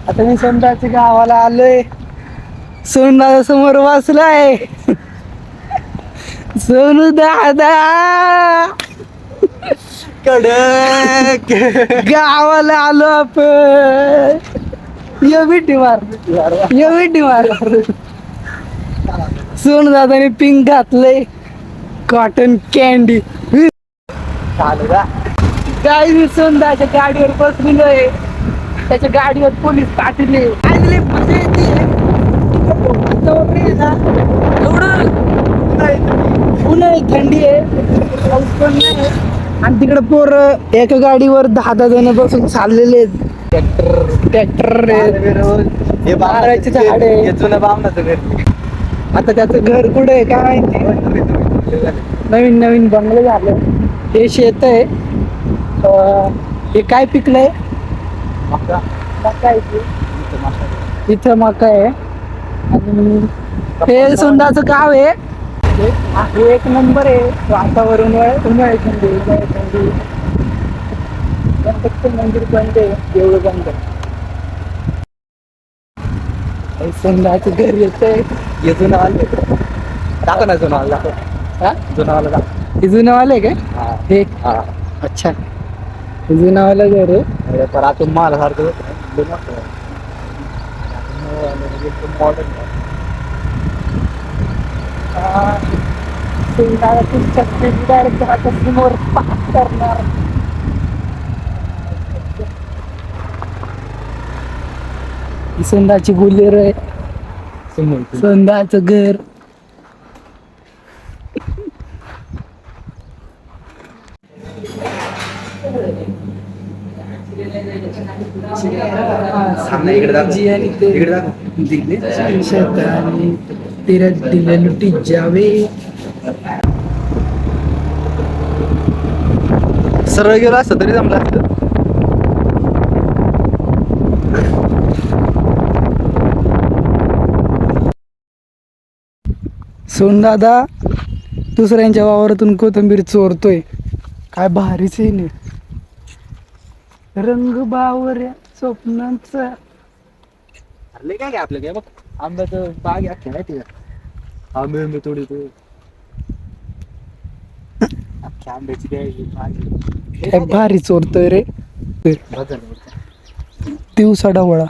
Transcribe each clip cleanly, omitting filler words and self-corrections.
आता मी सोनदाच्या गावाला आलोय. सोनदादा समोर वाचलाय. सोनू दादा कडक गावाला आलो आपण. ये बिटी मार, ये बिटी मार. सोनू दादाने पिंक घातलंय, कॉटन कॅन्डी. काय मी सोनदाच्या गाडीवर बसलेलोय. त्याच्या गाडीवर पोलीस पाठवले. उन्हाळी थंडी आहे, पाऊस पण नाही. आणि तिकडे पोर एका गाडीवर 10 जण बसून चाललेले. ट्रॅक्टर हे बाराचे झाड आहे. जुनं बामणाचं घर. आता त्याचं घर कुठे आहे काय माहिती. नवीन नवीन बंगलं झालं. हे शेत आहे. हे काय पिकलंय? मका आहे ते. इथं मका आहे. आणि हे सोंदाचं गाव आहे. हे एक नंबर आहे. वातावरण उन्हाळी थंडी, उन्हाळी थंडी. गणपतीचं मंदिर बंद आहे, देऊळ बंद आहे. सोंदाचं घर येतंय. हे जुनं आलं दाखव ना, जुनं आलं दाखव. हा, जुनं आलं दाखव. हे जुनंवालं आहे काय? हे हा अच्छा, हे जुनंवालं घर आहे. पर आता मला सारखं मॉडर्न. डायरेक्ट आता समोर पास करणार. सोंदाची बोलेर आहे. सोंदाचं घर. इकडे दाखव. शेताने तिरत दिले लुटी जावे. सरळ गेलो असतं तरी जमलं असतं. सोनदादा दुसऱ्यांच्या वावरातून कोथिंबीर चोरतोय. काय भारीच आहे. रंग बावऱ्या स्वप्नांचा. अरे काय आपलं काय बघ, आंब्याचं बाग आहे माहिती का? आंबे तोडी तो अख्ख्या आंब्याची काय भारी चोरतोय रे. दिवसा ढवळा.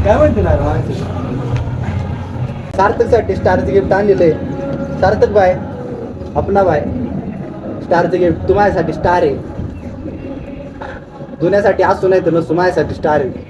काय म्हणते ना सार्थकसाठी स्टारचं गिफ्ट आणलेलं आहे. सार्थक बाय अपना बाय स्टारचं गिफ्ट तुम्हासाठी स्टार आहे. दुनियासाठी असू नाही तर नसू माझ्यासाठी स्टार आहे.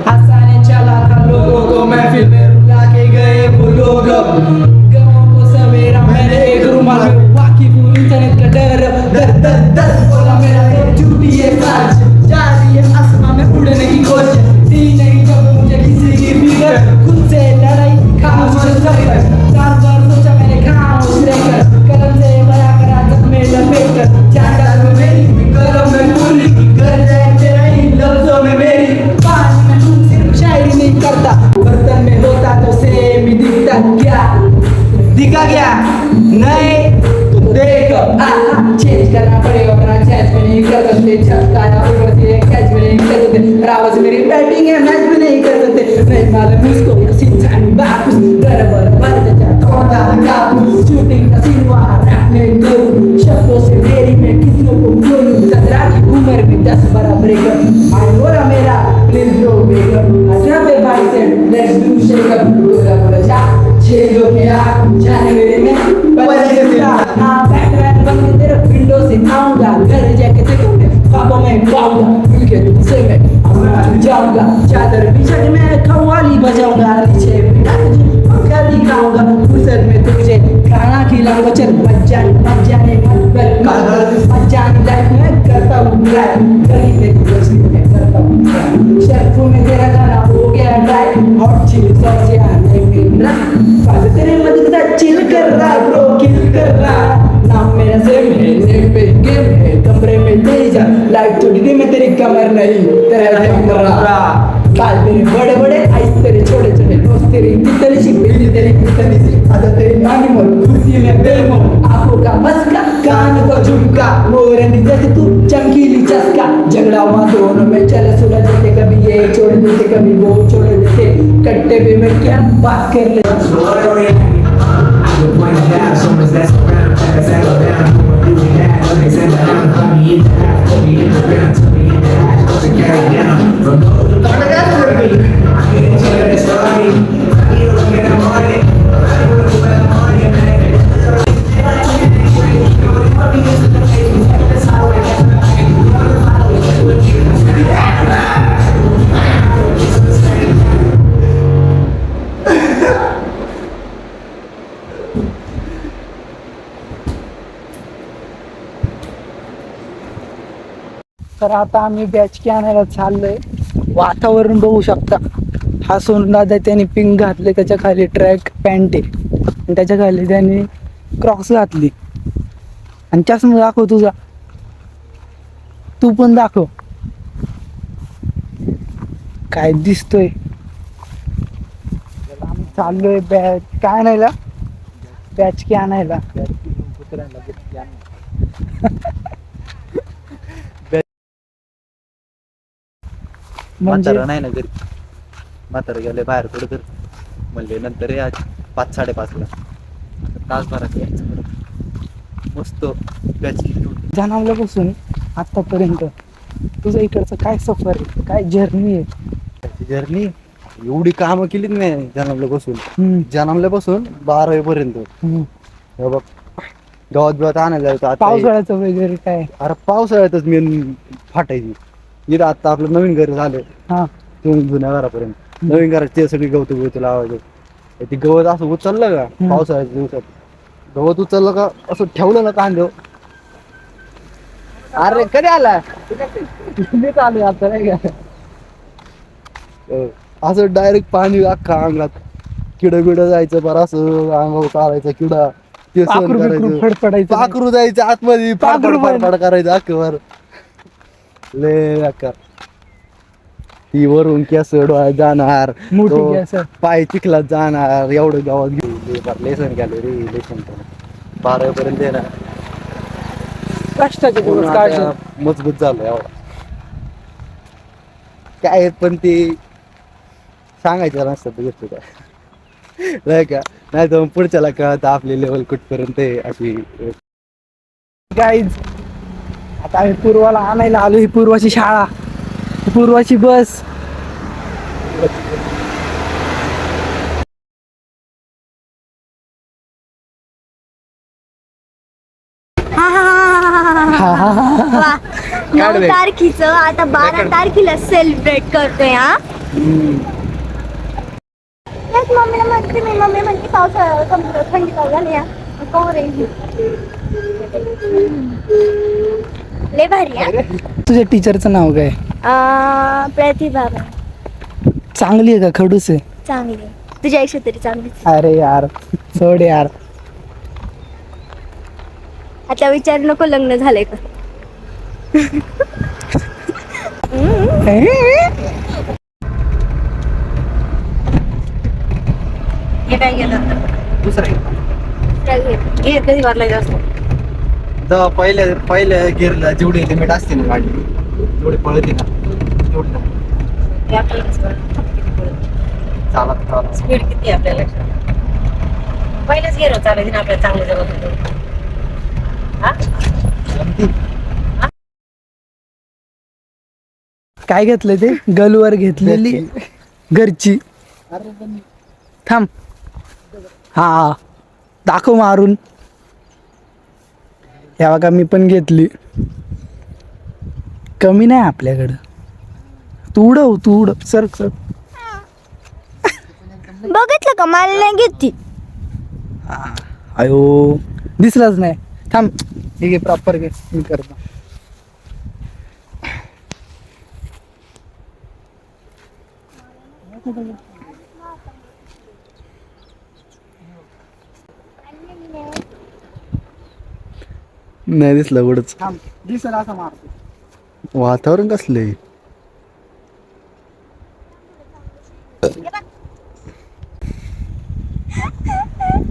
हंसाने चला था लोगों को महफिल में रुला के गए वो लोग गमों को सवेरा मैंने एक रुमाल में वाकिफ हूँ इंटरनेट का डर दर दर दर बोला मेरा एक झूठी ये सच जा रही है आसमां में उड़ने की कोशिश दी नहीं जब मुझे किसी की फिक्र खुद से लड़ाई खामोश रहकर 4 बार सोचा मैंने खामोश रहकर कलम से बड़ा करा जब में लपेट कर चांदा में मेरी कलम में पूरी कर जाए तेरा इन लफ्जों में मेरी पानी में तुम सिर्फ शायरी नहीं करता बर्तन में होता तो सेम ही दिखता क्या दिखा क्या नहीं तो देख चेंज करना पड़ेगा वरना चैच में नहीं कर सकते छक्का या ऊपर से कैच में नहीं कर सकते रावत मेरी बैटिंग है मैच में नहीं कर सकते नहीं मालूम उसको यसीन जानी वापस बराबर बढ़ते जा तोड़ा काबू शूटिंग का सीन वहाँ रखने दो शब्दों से मेरी मैं कितनों को बोलूं 17 की उम्र में 10 बराबर कर आई बोला मेरा प्लीज लो बेकर अच्छा पे भाई से लेट्स डू शेक अप बोला जा चेंज हो गया जाने मेरे में बजे से हाँ बैटमैन बन के तेरे विंडो से आऊंगा घर जाके देखूंगा ख्वाबों में पाऊंगा मिल के तुमसे मैं जाऊंगा चादर बिछड़ में कव्वाली बजाऊंगा नीचे बिठा तुझे पंखा दिखाऊंगा फुर्सत में तुझे खाना खिलाऊंगा चल मत जाने मत जाने लाइफ में करता हूँ ड्राइव गली में तुझे करता हूँ शेल्फ में तेरा गाना हो गया ड्राइव हॉट चिली सॉस यार गाने में ना पागल तेरे मदद का चिल कर रहा ब्रो किल कर रहा नाम मेरा सेम है नेम पे गेम है कमरे में तेरी जा लाइट थोड़ी दी मैं तेरी कमर नहीं तेरा है कमरा बाल तेरे बड़े बड़े आइस तेरे छोटे छोटे नोज तेरी तितली सी बिल्ली तेरी तितली सी आदत तेरी नानी मोर कुर्ती में बेमो आंखों का मस्का कान को झुमका मोरनी जैसे तू चमकीली चस्का झगड़ा हुआ दोनों में चले सुलझ देते कभी ये छोड़ देते कभी वो छोड़ देते कट्टे पे मैं क्या बात कर ले तर आता आम्ही बॅचकी आणायला चाललोय वातावरण बघू शकता हा सोनदादा त्याने पिंक घातले त्याच्या खाली ट्रॅक पॅन्ट आहे आणि त्याच्या खाली त्याने क्रॉक्स घातली आणि चष्मा दाखव तुझा तू पण दाखव काय दिसतोय आम्ही चाललोय बॅच काय आणायला बॅचकी आणायला म्हणजे म्हातारा नाही ना घरी म्हातारा गेले बाहेर कुठं तर म्हणले नंतर या 5-5:30ला तासभरात यायचं परत मस्त बॅचकी जन्मल्यापासून आतापर्यंत तुझं इकडचं काय सफर आहे काय जर्नी आहे जर्नी एवढी कामं केलीच नाही जन्मल्यापासून 12वी पर्यंत हे बघ गावात बिवात आणायला जायचं आता पावसाळ्याचं वगैरे काय अरे पावसाळ्यातच मेन फाटायची इथं आता आपलं नवीन घर झालं हा जुन्या घरापर्यंत नवीन घरात ते सगळी गवत लावायचं ते गवत असं उचललं का पावसाळ्याच्या दिवसात गवत उचललं का असं ठेवलं ना कांदे अरे कधी आला चालू आता नाही का असं डायरेक्ट पाणी अख्खा अंगात किड जायचं बरं असं अंगावर चालायचं किडा ते सहन करायचं फडफडायचं पाखरू जायचं आतमध्ये फडफड करायचं अख्खवर लय अक्का ती वरून केस डोळ्यात जाणार मोठी तो केस. पाय चिखलात जाणार एवढं गावात घेऊन लेसन गेले रे लेसन 12 पर्यंत येणार कष्टाचे दिवस काढले मजबूत झालं एवढा काय आहेत पण ते सांगायचं नसतं गोष्ट काय नाही का नाही तर पुढच्याला कळत आपली लेवल कुठपर्यंत आहे अशी गाईज आता आम्ही पूर्वाला आणायला आलो ही पूर्वाची शाळा ही पूर्वाची बस वा 9 तारखेचं आता 12 तारखेला सेलिब्रेट करतोय हा तेच मम्मीला म्हणते मी मम्मी म्हणते पावसाळा थंडी चालू झाली या लय भारी आहे तुझ्या टीचरचं नाव काय प्रतिभा चांगली आहे का खडूस आहे चांगली तुझ्यापेक्षा तरी चांगली अरे यार सोड यार आता विचार नको लग्न झालंय का हे काय गेलं दुसरं घे कधी भरलाय जास्त जेव्हा पहिल्या गिअरला जेवढी लिमिट असते ना गाडी जेवढी पळते ना तेवढी हे आपल्याला चालत स्पीड किती आहे आपल्याला पहिलेच गेलो चालायची ना आपल्याला चांगलं जवळ होतं काय घेतलं ते गलवर घेतलेली घरची थांब हा दाखव मारून या बघा मी पण घेतली कमी नाही आपल्याकडं तू उडव सर बघितलं का मला नाही घेतली अयो दिसलाच नाही थांब ठीक आहे प्रॉपर घे मी करतो नाही दिसलं कुठंच. थांब दिसल असं मारतो. वातावरण कसलंय.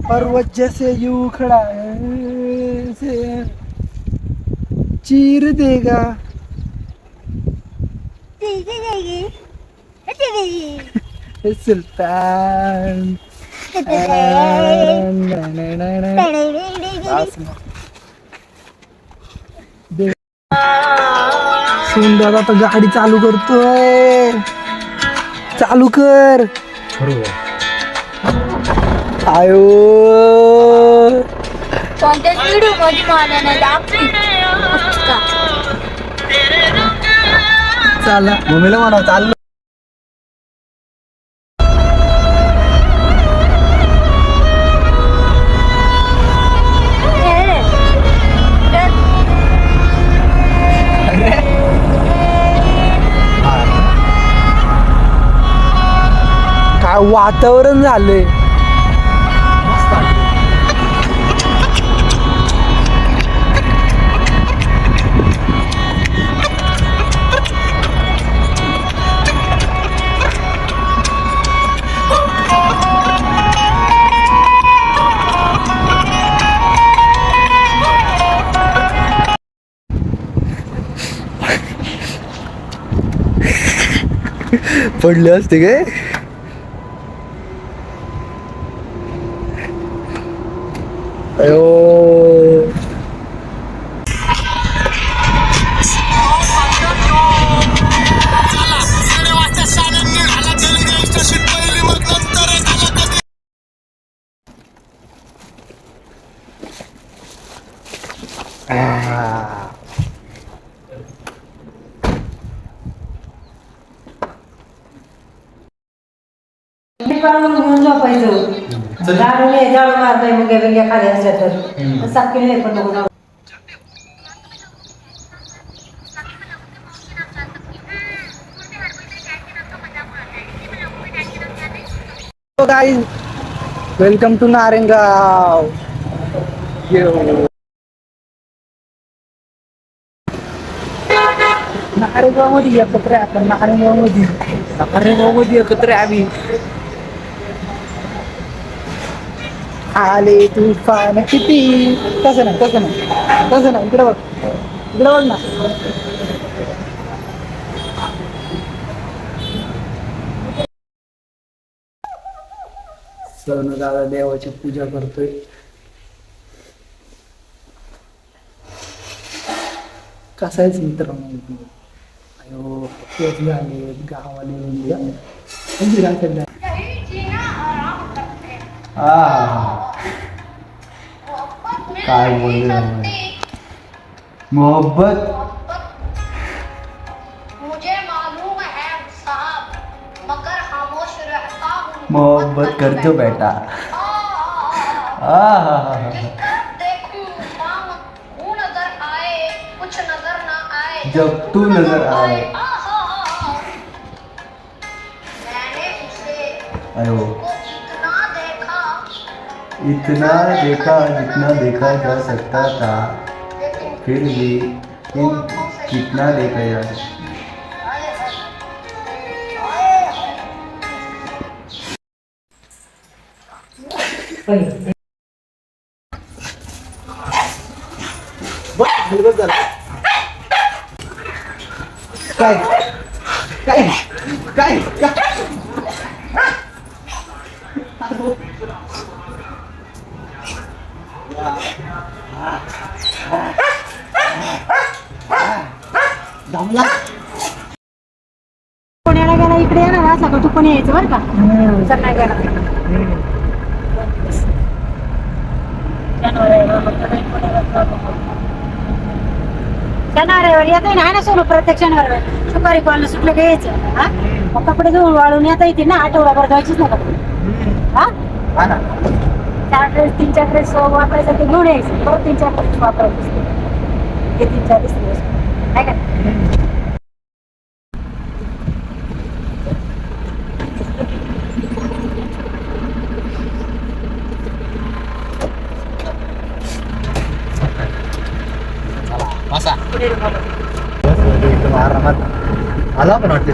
पर्वत जैसे यू खड़ा है से चीर देगा. सुल्तान. दादा तर गाडी चालू करतोय. चालू कर. आयो कोणत्याच व्हिडिओ मध्ये मला नाही दाखवली. चला मम्मीला म्हणा चाललो. काय वातावरण झालंय. पडले असते काय. अयो घेऊन झोपायचं. झाडू मारताय मग खाली असल्या तर साफ केली नाही पण नको जाऊ. Guys welcome to Narengaon. Naregaon मध्ये एकत्र आहे आपण. नारेगाव मध्ये एकत्र आहे आम्ही. आले तुफान किती. तसं नाही इकडे बघ ना. सोनू दादा देवाची पूजा करतोय. कसायच मित्रांनो. अयो तेच झाले गावाले. काय बोलले मोहब्बत. मुझे मालूम है साहब मगर खामोश रहता हूँ. मोहब्बत करतो बेटा. देखूं वो नजर आए कुछ नजर ना आए जब तू नजर आए. मैंने उसे अयो को इतना देखा जितना देखा जा सकता था फिर भी कितना देखा जा. काय पुण्याला गेला इकडे येणार असला का तू पण यायचं बरं का. सर नाही गेला शनिवार येत आहे ना सोनं. प्रत्येक शनिवार शुक्रवारी कॉलला सुटलं का यायचं. हा मग कपडे धुवून वाळून येता येते ना. आठवडाभर धुवायचीच ना कपडे. हा 4 ड्रेस वापरायचं ते घेऊन यायचं. परत 3-4 ड्रेस वापरायचे. हे 3-4 दिवस काय का. पुढे रे बाबा. बस मध्ये एकदम आरामात आला पण वाटते